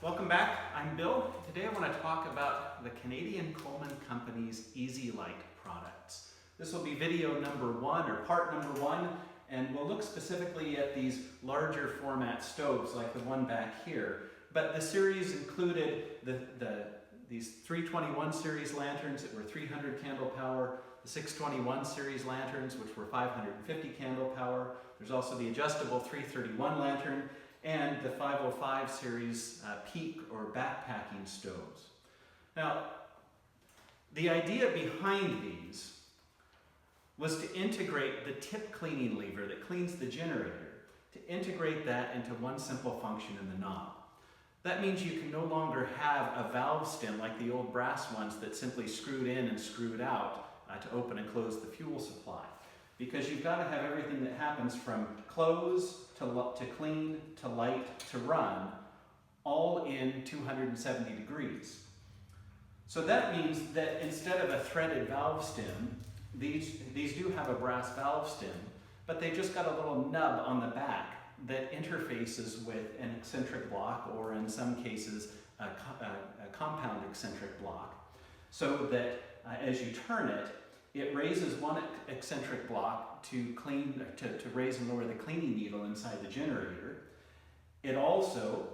Welcome back, I'm Bill. Today I want to talk about the Canadian Coleman Company's Easi-Lite products. This will be video number 1 or part number 1, and we'll look specifically at these larger format stoves like the one back here. But the series included these 321 series lanterns that were 300 candle power, the 621 series lanterns which were 550 candle power. There's also the adjustable 331 lantern, and the 505 series peak or backpacking stoves. Now, the idea behind these was to integrate the tip cleaning lever that cleans the generator, to integrate that into one simple function in the knob. That means you can no longer have a valve stem like the old brass ones that simply screwed in and screwed out to open and close the fuel supply. Because you've got to have everything that happens from close to clean to light to run all in 270 degrees. So that means that instead of a threaded valve stem, these do have a brass valve stem, but they just got a little nub on the back that interfaces with an eccentric block, or in some cases a compound eccentric block, so that as you turn it, it raises one eccentric block to raise and lower the cleaning needle inside the generator. It also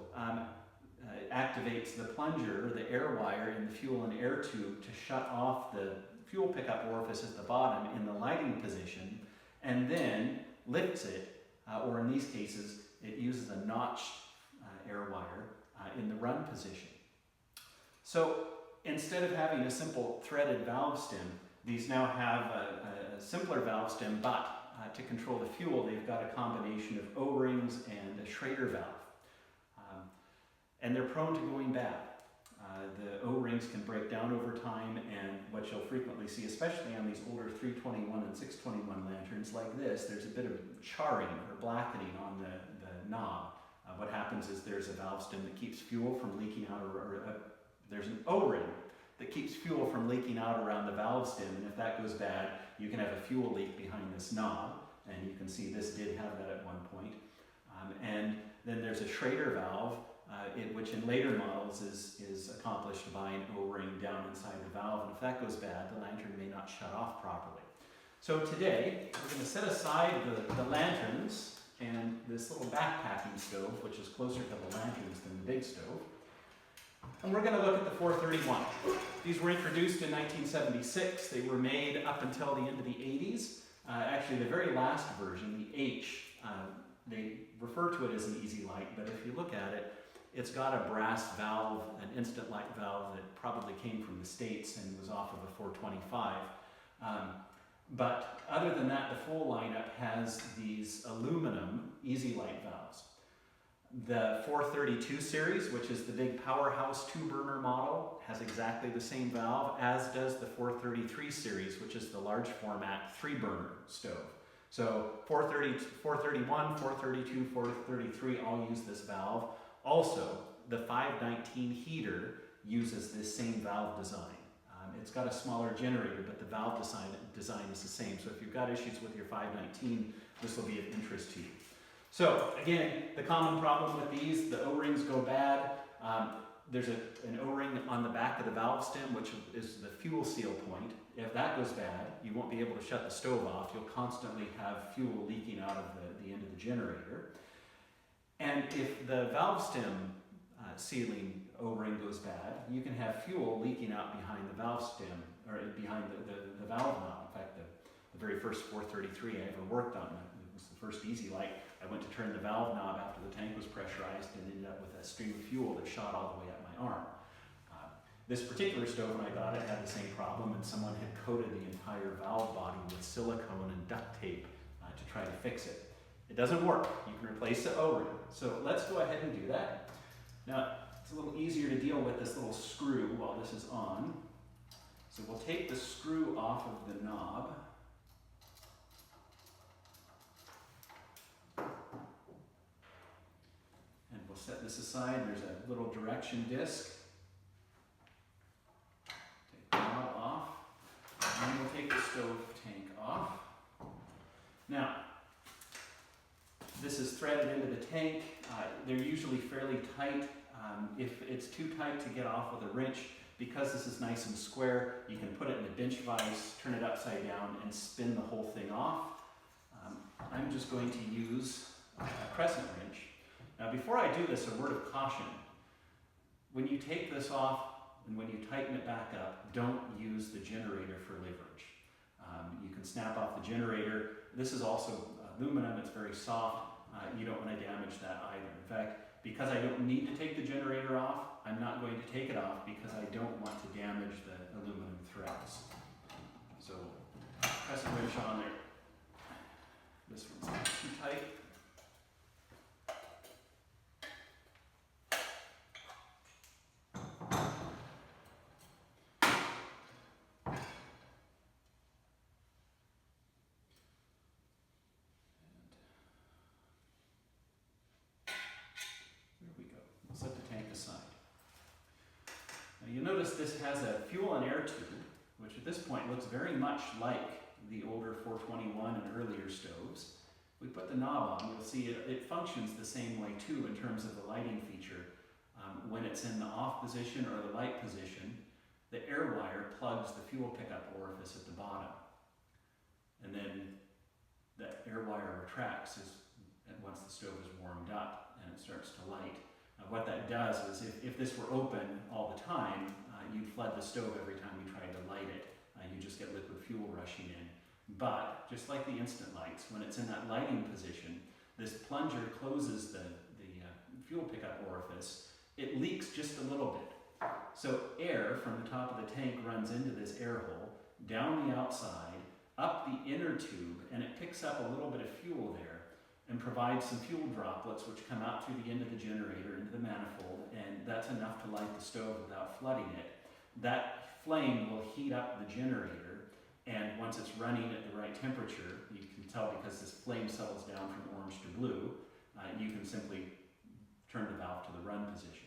activates the plunger, the air wire in the fuel and air tube to shut off the fuel pickup orifice at the bottom in the lighting position, and then lifts it, or in these cases, it uses a notched air wire in the run position. So instead of having a simple threaded valve stem, these now have a simpler valve stem, but to control the fuel, they've got a combination of O-rings and a Schrader valve. And they're prone to going bad. The O-rings can break down over time, and what you'll frequently see, especially on these older 321 and 621 lanterns like this, there's a bit of charring or blackening on the knob. What happens is there's a valve stem that keeps fuel from leaking out, or there's an O-ring that keeps fuel from leaking out around the valve stem, and if that goes bad, you can have a fuel leak behind this knob, and you can see this did have that at one point. And then there's a Schrader valve, which in later models is accomplished by an O-ring down inside the valve, and if that goes bad, the lantern may not shut off properly. So today, we're going to set aside the lanterns and this little backpacking stove, which is closer to the lanterns than the big stove. And we're going to look at the 431. These were introduced in 1976. They were made up until the end of the 80s. Actually, the very last version, the H, they refer to it as an Easi-Lite, but if you look at it, it's got a brass valve, an instant light valve that probably came from the States and was off of a 425. But other than that, the full lineup has these aluminum Easi-Lite valves. The 432 series, which is the big powerhouse 2-burner model, has exactly the same valve, as does the 433 series, which is the large format 3-burner stove. So 431, 432, 433 all use this valve. Also, the 519 heater uses this same valve design. It's got a smaller generator, but the valve design is the same. So if you've got issues with your 519, this will be of interest to you. So again, the common problem with these, the O-rings go bad. There's an O-ring on the back of the valve stem, which is the fuel seal point. If that goes bad, you won't be able to shut the stove off. You'll constantly have fuel leaking out of the end of the generator. And if the valve stem sealing O-ring goes bad, you can have fuel leaking out behind the valve stem, or behind the valve knob. In fact, the very first 433 I ever worked on, it was the first Easi-Lite. I went to turn the valve knob after the tank was pressurized and ended up with a stream of fuel that shot all the way up my arm. This particular stove, when I got it, had the same problem, and someone had coated the entire valve body with silicone and duct tape to try to fix it. It doesn't work. You can replace the O-ring. So let's go ahead and do that. Now, it's a little easier to deal with this little screw while this is on. So we'll take the screw off of the knob. And we'll set this aside. There's a little direction disc. Take the knob off. And then we'll take the stove tank off. Now, this is threaded into the tank. They're usually fairly tight If it's too tight to get off with a wrench, because this is nice and square, you can put it in a bench vise, turn it upside down, and spin the whole thing off. I'm just going to use a crescent wrench. Now before I do this, a word of caution. When you take this off and when you tighten it back up, don't use the generator for leverage. You can snap off the generator. This is also aluminum, it's very soft. You don't want to damage that either. In fact, because I don't need to take the generator off, I'm not going to take it off because I don't want to damage the aluminum threads. So, crescent wrench on there. This one's not too tight. Set the tank aside. Now you'll notice this has a fuel and air tube, which at this point looks very much like the older 421 and earlier stoves. If we put the knob on, you'll see it functions the same way too in terms of the lighting feature. When it's in the off position or the light position, the air wire plugs the fuel pickup orifice at the bottom. And then that air wire retracts once the stove is warmed up and it starts to light. What that does is if this were open all the time, you'd flood the stove every time you tried to light it. You just get liquid fuel rushing in. But just like the instant lights, when it's in that lighting position, this plunger closes the fuel pickup orifice. It leaks just a little bit. So air from the top of the tank runs into this air hole, down the outside, up the inner tube, and it picks up a little bit of fuel there and provides some fuel droplets which come out through the end of the generator into the manifold, and that's enough to light the stove without flooding it. That flame will heat up the generator, and once it's running at the right temperature, you can tell because this flame settles down from orange to blue, you can simply turn the valve to the run position.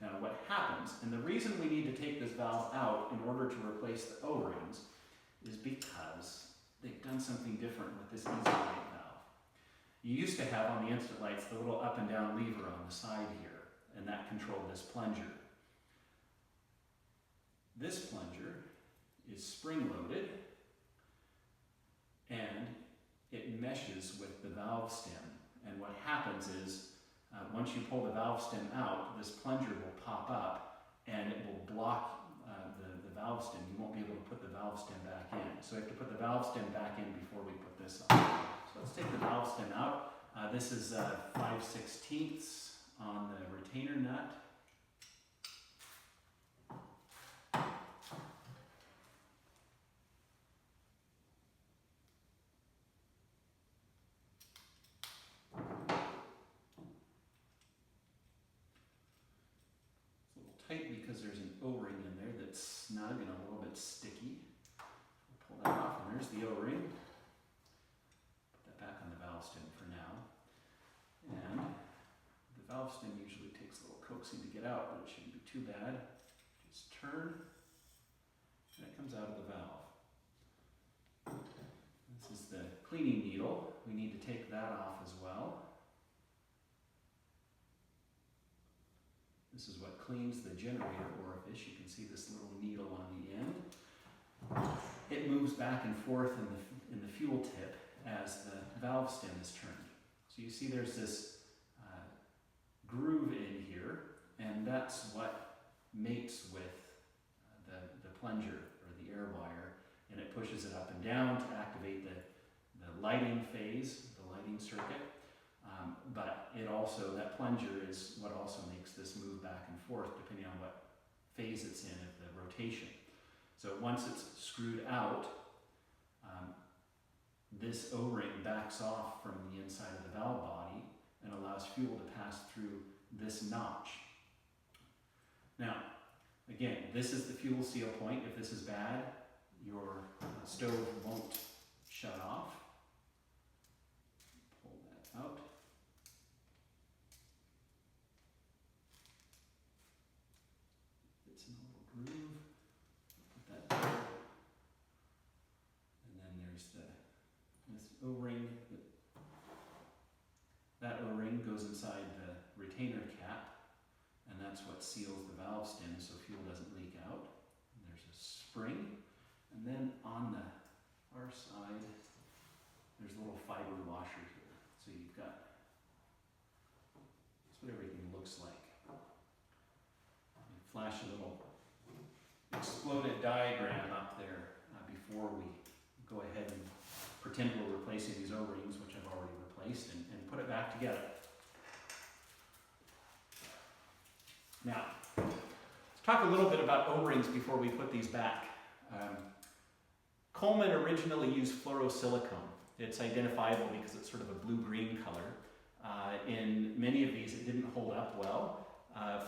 Now what happens, and the reason we need to take this valve out in order to replace the O-rings is because they've done something different with this Easi-Lite valve. You used to have on the instant lights the little up and down lever on the side here, and that controlled this plunger. This plunger is spring-loaded, and it meshes with the valve stem. And what happens is, once you pull the valve stem out, this plunger will pop up, and it will block the valve stem. You won't be able to put the valve stem back in. So we have to put the valve stem back in before we put this on. So let's take the valve stem out. This is 5/16 on the retainer nut. It's a little tight because there's an O-ring in there that's snug and a little bit sticky. We'll pull that off, and there's the O-ring. Back on the valve stem for now. And the valve stem usually takes a little coaxing to get out, but it shouldn't be too bad. Just turn, and it comes out of the valve. This is the cleaning needle. We need to take that off as well. This is what cleans the generator orifice. You can see this little needle on the end. It moves back and forth in the fuel tip as the valve stem is turned. So you see there's this groove in here, and that's what mates with the plunger or the air wire, and it pushes it up and down to activate the lighting phase, the lighting circuit. But it also, that plunger is what also makes this move back and forth depending on what phase it's in of the rotation. So once it's screwed out, this O-ring backs off from the inside of the valve body and allows fuel to pass through this notch. Now, again, this is the fuel seal point. If this is bad, your stove won't shut off. Pull that out. It's in a little groove. Put that there. And then there's this O-ring. That O-ring goes inside the retainer cap, and that's what seals the valve stem so fuel doesn't leak out. And there's a spring, and then on the far side, there's a little fiber washer here. So you've got, that's what everything looks like. Flash a little exploded diagram up there before we go ahead and pretend we're replacing these O-rings, which I've already replaced, and put it back together. Now, let's talk a little bit about O-rings before we put these back. Coleman originally used fluorosilicone. It's identifiable because it's sort of a blue-green color. In many of these, it didn't hold up well.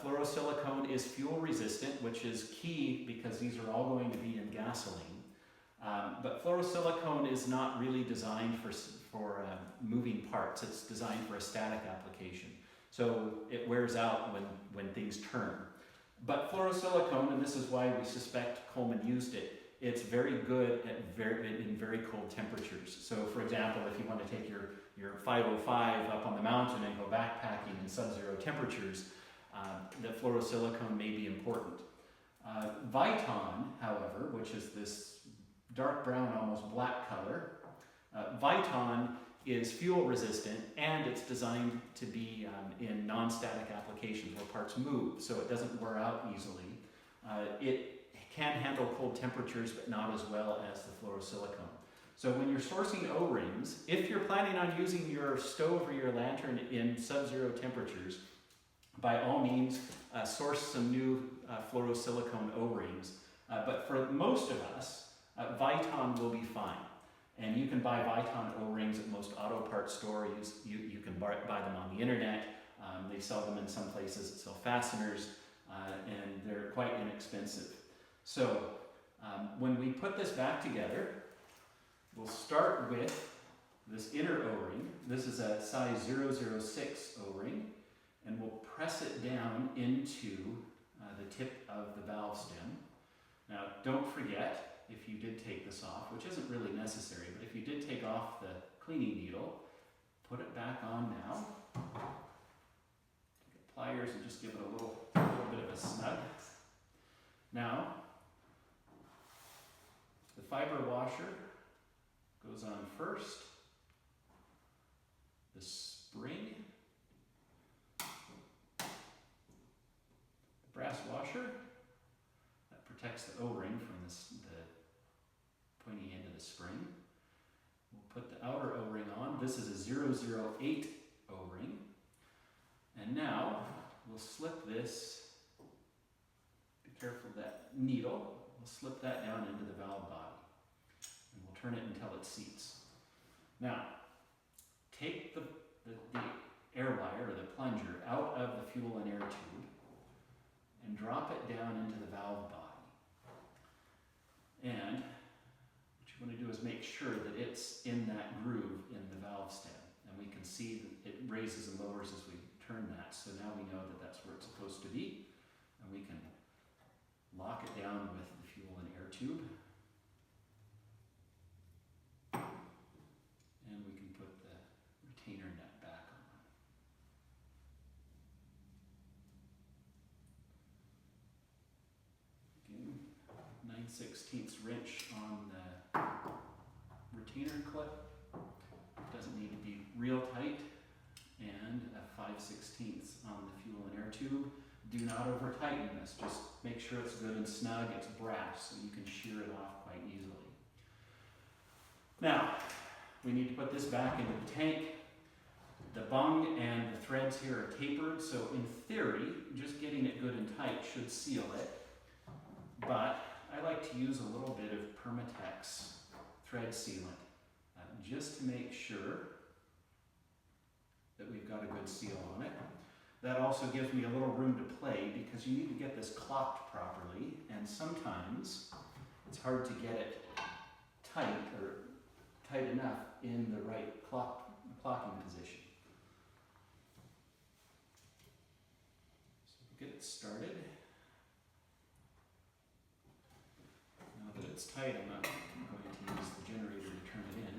Fluorosilicone is fuel resistant, which is key because these are all going to be in gasoline. But fluorosilicone is not really designed for moving parts. It's designed for a static application. So it wears out when things turn. But fluorosilicone, and this is why we suspect Coleman used it, it's very good in very cold temperatures. So for example, if you want to take your 505 up on the mountain and go backpacking in sub-zero temperatures, the fluorosilicone may be important. Viton, however, which is this dark brown, almost black color, Viton is fuel resistant and it's designed to be in non-static applications where parts move, so it doesn't wear out easily. It can handle cold temperatures, but not as well as the fluorosilicone. So when you're sourcing O-rings, if you're planning on using your stove or your lantern in sub-zero temperatures, by all means, source some new fluorosilicone O-rings. But for most of us, Viton will be fine. And you can buy Viton O-rings at most auto parts stores. You can buy them on the internet. They sell them in some places that sell fasteners, and they're quite inexpensive. So when we put this back together, we'll start with this inner O-ring. This is a size 006 O-ring, and we'll press it down into the tip of the valve stem. Now, don't forget, if you did take this off, which isn't really necessary, but if you did take off the cleaning needle, put it back on now. Take pliers and just give it a little bit of a snug. Now, the fiber washer goes on first. The spring. The brass washer. That protects the O-ring from the pointy end of the spring. We'll put the outer O-ring on. This is a 008 O-ring. And now we'll slip this, be careful of that needle, we'll slip that down into the valve body. And we'll turn it until it seats. Now, take the air wire or the plunger out of the fuel and air tube and drop it down into the valve body. And what you want to do is make sure that it's in that groove in the valve stem. And we can see that it raises and lowers as we turn that. So now we know that that's where it's supposed to be. And we can lock it down with the fuel and air tube. And we can put the retainer nut back on. Again, 9/16 wrench on the retainer clip. It doesn't need to be real tight. And a 5/16 on the fuel and air tube. Do not over tighten this, just make sure it's good and snug, it's brass, so you can shear it off quite easily. Now, we need to put this back into the tank. The bung and the threads here are tapered, so in theory, just getting it good and tight should seal it. But I like to use a little bit of Permatex thread sealant, just to make sure that we've got a good seal on it. That also gives me a little room to play because you need to get this clocked properly, and sometimes it's hard to get it tight or tight enough in the right clocking position. So we'll get it started. Now that it's tight, I'm not going to use the generator to turn it in.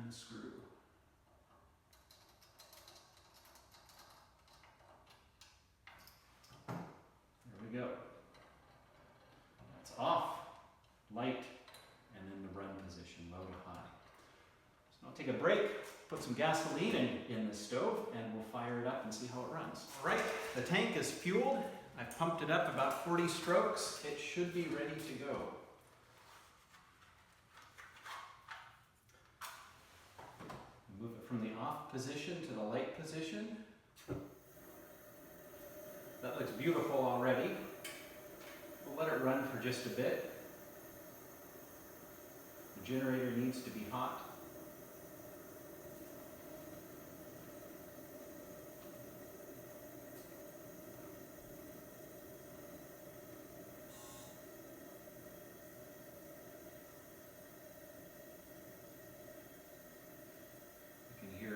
unscrew. There we go. That's off, light, and then the run position, low to high. So now take a break, put some gasoline in the stove, and we'll fire it up and see how it runs. All right, the tank is fueled. I've pumped it up about 40 strokes. It should be ready to go. Move it from the off position to the light position. That looks beautiful already. We'll let it run for just a bit. The generator needs to be hot.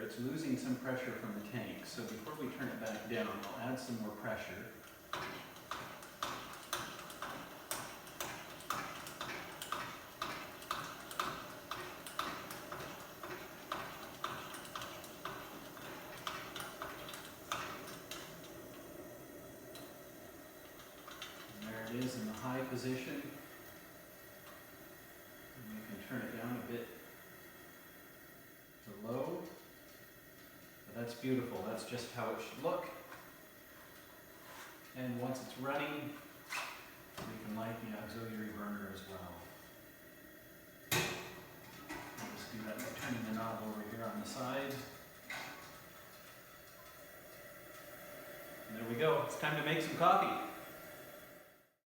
It's losing some pressure from the tank, so before we turn it back down, I'll add some more pressure. And there it is in the high position. And we can turn it down a bit to low. That's beautiful. That's just how it should look. And once it's running, we can light the auxiliary burner as well. I'll just do that by turning the knob over here on the side. And there we go. It's time to make some coffee.